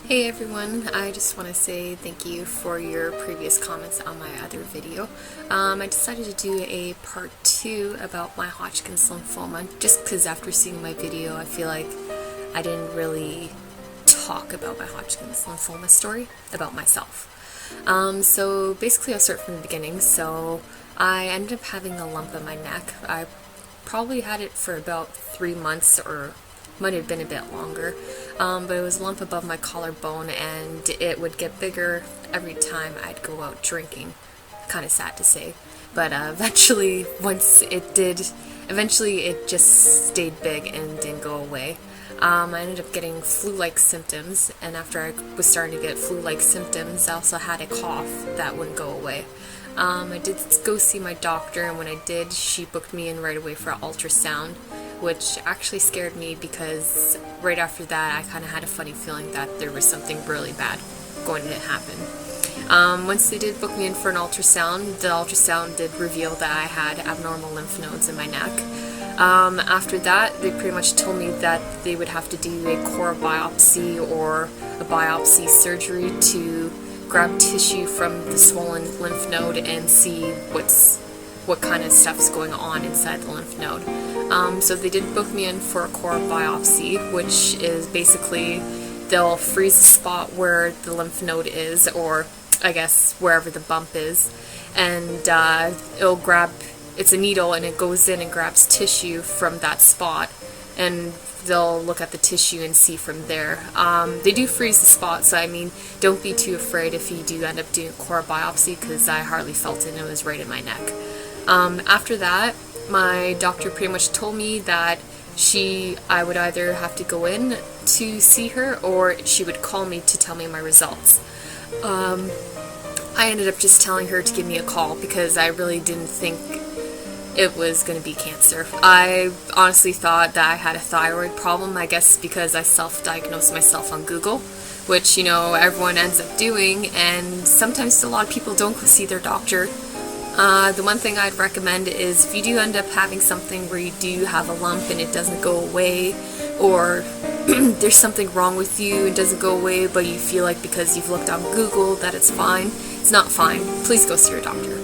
Hey everyone, I just want to say thank you for your previous comments on my other video. I decided to do a part 2 about my Hodgkin's lymphoma just because after seeing my video I feel like I didn't really talk about my Hodgkin's lymphoma story, about myself. So basically I'll start from the beginning. So I ended up having a lump in my neck. I probably had it for about 3 months, or might have been a bit longer, but it was a lump above my collarbone and it would get bigger every time I'd go out drinking. Kind of sad to say, but eventually it just stayed big and didn't go away. I ended up getting flu-like symptoms, and after I was starting to get flu-like symptoms, I also had a cough that wouldn't go away. I did go see my doctor, and when I did, she booked me in right away for an ultrasound, which actually scared me because right after that I kind of had a funny feeling that there was something really bad going to happen. Once they did book me in for an ultrasound, the ultrasound did reveal that I had abnormal lymph nodes in my neck. After that, they pretty much told me that they would have to do a core biopsy or a biopsy surgery to grab tissue from the swollen lymph node and see what kind of stuff's going on inside the lymph node. So they did book me in for a core biopsy, which is basically they'll freeze the spot where the lymph node is, or I guess wherever the bump is, and it's a needle and it goes in and grabs tissue from that spot, and they'll look at the tissue and see from there. They do freeze the spot, so I mean, don't be too afraid if you do end up doing a core biopsy, because I hardly felt it and it was right in my neck. After that, my doctor pretty much told me that I would either have to go in to see her or she would call me to tell me my results. I ended up just telling her to give me a call because I really didn't think it was going to be cancer. I honestly thought that I had a thyroid problem, I guess because I self-diagnosed myself on Google, which, you know, everyone ends up doing, and sometimes a lot of people don't go see their doctor. The one thing I'd recommend is if you do end up having something where you do have a lump and it doesn't go away, or there's something wrong with you and doesn't go away, but you feel like because you've looked on Google that it's fine, it's not fine. Please go see your doctor.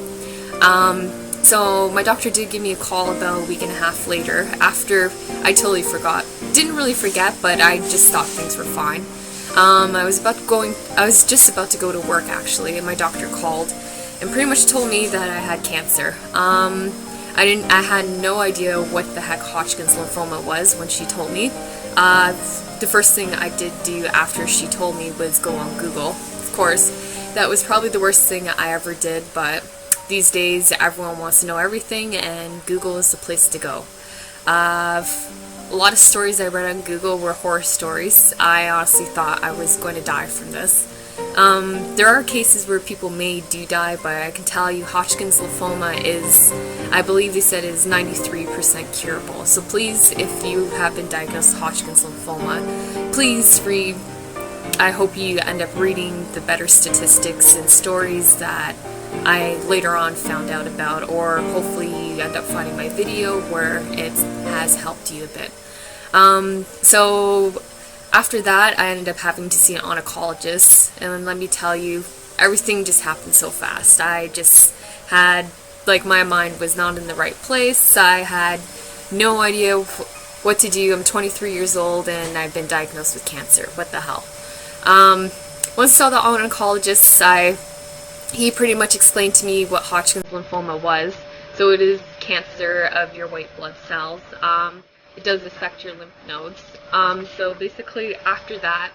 So my doctor did give me a call about a week and a half later, after I totally forgot. Didn't really forget, but I just thought things were fine. I was just about to go to work actually, and my doctor called and pretty much told me that I had cancer. I had no idea what the heck Hodgkin's lymphoma was when she told me. The first thing I did do after she told me was go on Google. Of course, that was probably the worst thing I ever did, but these days everyone wants to know everything and Google is the place to go. A lot of stories I read on Google were horror stories. I honestly thought I was going to die from this. There are cases where people do die, but I can tell you Hodgkin's lymphoma is, I believe they said, is 93% curable. So please, if you have been diagnosed with Hodgkin's lymphoma, please read. I hope you end up reading the better statistics and stories that I later on found out about, or hopefully you end up finding my video where it has helped you a bit. So after that, I ended up having to see an oncologist, and let me tell you, everything just happened so fast. I just had, my mind was not in the right place. I had no idea what to do. I'm 23 years old and I've been diagnosed with cancer. What the hell? Once I saw the oncologist, he pretty much explained to me what Hodgkin's lymphoma was. So it is cancer of your white blood cells. It does affect your lymph nodes. So basically after that,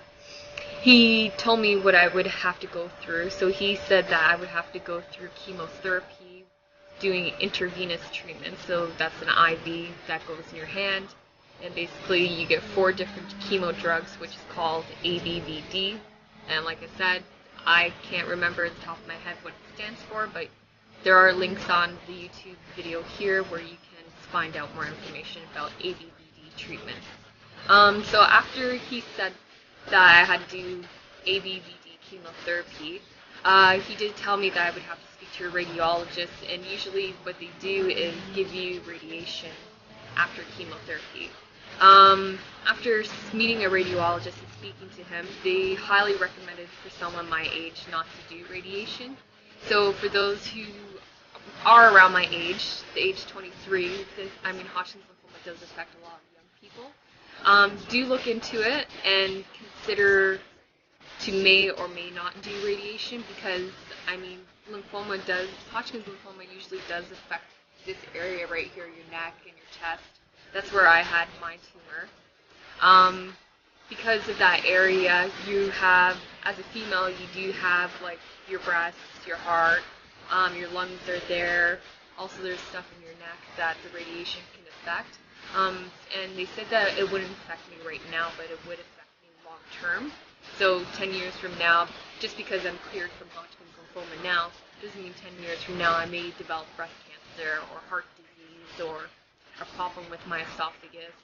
he told me what I would have to go through. So he said that I would have to go through chemotherapy, doing intravenous treatment. So that's an IV that goes in your hand. And basically you get 4 different chemo drugs, which is called ABVD. And like I said, I can't remember at the top of my head what it stands for, but there are links on the YouTube video here where you can find out more information about ABVD treatment. So after he said that I had to do ABVD chemotherapy, he did tell me that I would have to speak to a radiologist, and usually what they do is give you radiation after chemotherapy. After meeting a radiologist and speaking to him, they highly recommended for someone my age not to do radiation. So for those who are around my age, the age 23, Hodgkin's lymphoma does affect a lot of young people. Do look into it and consider to may or may not do radiation because, Hodgkin's lymphoma usually does affect this area right here, your neck and your chest. That's where I had my tumor. Because of that area, you have, as a female, you do have like your breasts, your heart, your lungs are there. Also, there's stuff in your neck that the radiation can affect. And they said that it wouldn't affect me right now, but it would affect me long term. So 10 years from now, just because I'm cleared from Hodgkin's lymphoma now, doesn't mean 10 years from now I may develop breast cancer or heart disease or a problem with my esophagus.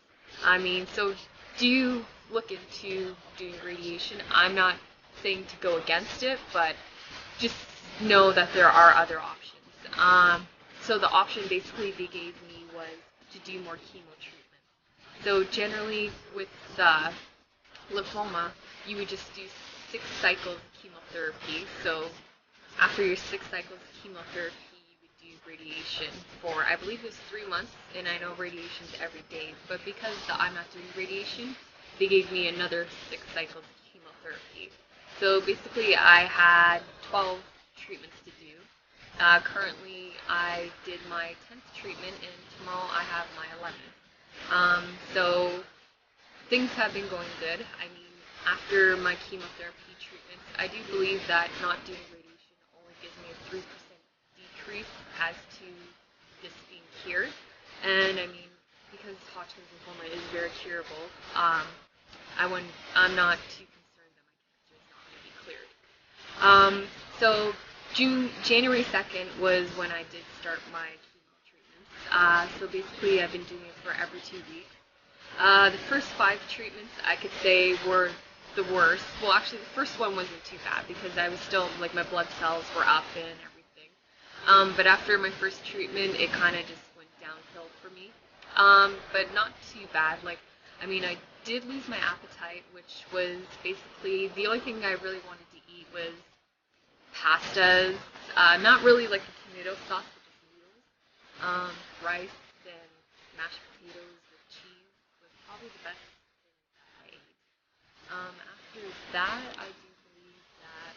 So do look into doing radiation. I'm not saying to go against it, but just know that there are other options. So the option basically they gave me was to do more chemo treatment. So generally with lymphoma, you would just do 6 cycles of chemotherapy. So after your 6 cycles of chemotherapy, you would do radiation for, I believe it was 3 months, and I know radiation's every day, but because I'm not doing radiation, they gave me another 6 cycles of chemotherapy. So basically I had 12 treatments to do. Currently I did my 10th treatment, and tomorrow I have my 11th. So things have been going good. After my chemotherapy treatments, I do believe that not doing radiation only gives me a 3% decrease as to this being cured. And because Hodgkin's lymphoma is very curable, I'm not too concerned that my cancer is not going to be cleared. So January 2nd was when I did start my chemo treatments. So basically I've been doing it for every 2 weeks. The first 5 treatments I could say were the worst. Well, actually the first one wasn't too bad because I was still, my blood cells were up and everything. But after my first treatment, it kind of just went downhill for me. But not too bad. I did lose my appetite, which was basically, the only thing I really wanted to eat was pastas, not really like the tomato sauce, but just noodles, rice and mashed potatoes with cheese was probably the best thing that I ate. After that, I do believe that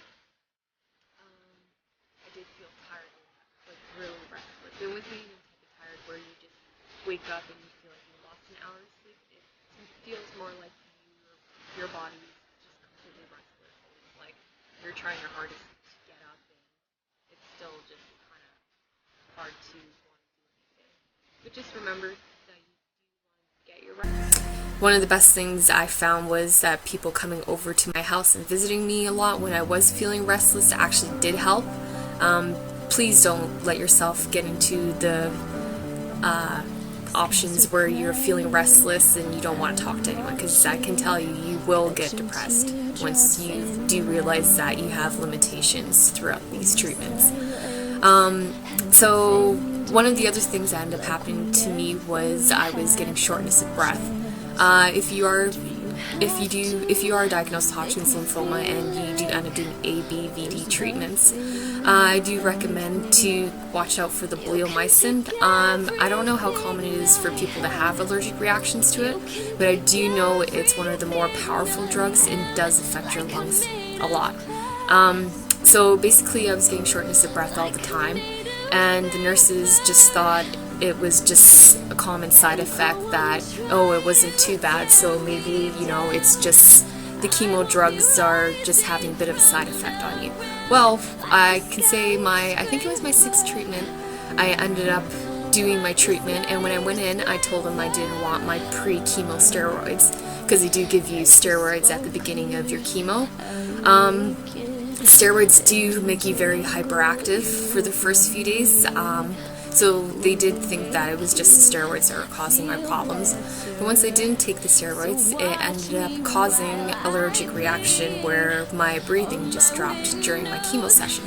I did feel tired a lot, really restless. It wasn't even type of tired where you just wake up and you feel like you lost an hour of sleep. It feels more like your body is just completely restless. And it's like you're trying your hardest to get up, and it's still just kind of hard to want to do anything. But just remember that you do want to get your rest. One of the best things I found was that people coming over to my house and visiting me a lot when I was feeling restless actually did help. Please don't let yourself get into the options where you're feeling restless and you don't want to talk to anyone, because I can tell you, you will get depressed once you do realize that you have limitations throughout these treatments. So one of the other things that ended up happening to me was I was getting shortness of breath. If you are diagnosed with Hodgkin's lymphoma and you do end up doing ABVD treatments, I do recommend to watch out for the bleomycin. I don't know how common it is for people to have allergic reactions to it, but I do know it's one of the more powerful drugs and does affect your lungs a lot. So basically I was getting shortness of breath all the time, and the nurses just thought it was just a common side effect that, it wasn't too bad, so maybe, it's just the chemo drugs are just having a bit of a side effect on you. Well, I can say I think it was my 6th treatment, I ended up doing my treatment, and when I went in, I told them I didn't want my pre-chemo steroids, because they do give you steroids at the beginning of your chemo. Steroids do make you very hyperactive for the first few days. So they did think that it was just the steroids that were causing my problems. But once I didn't take the steroids, it ended up causing allergic reaction where my breathing just dropped during my chemo session.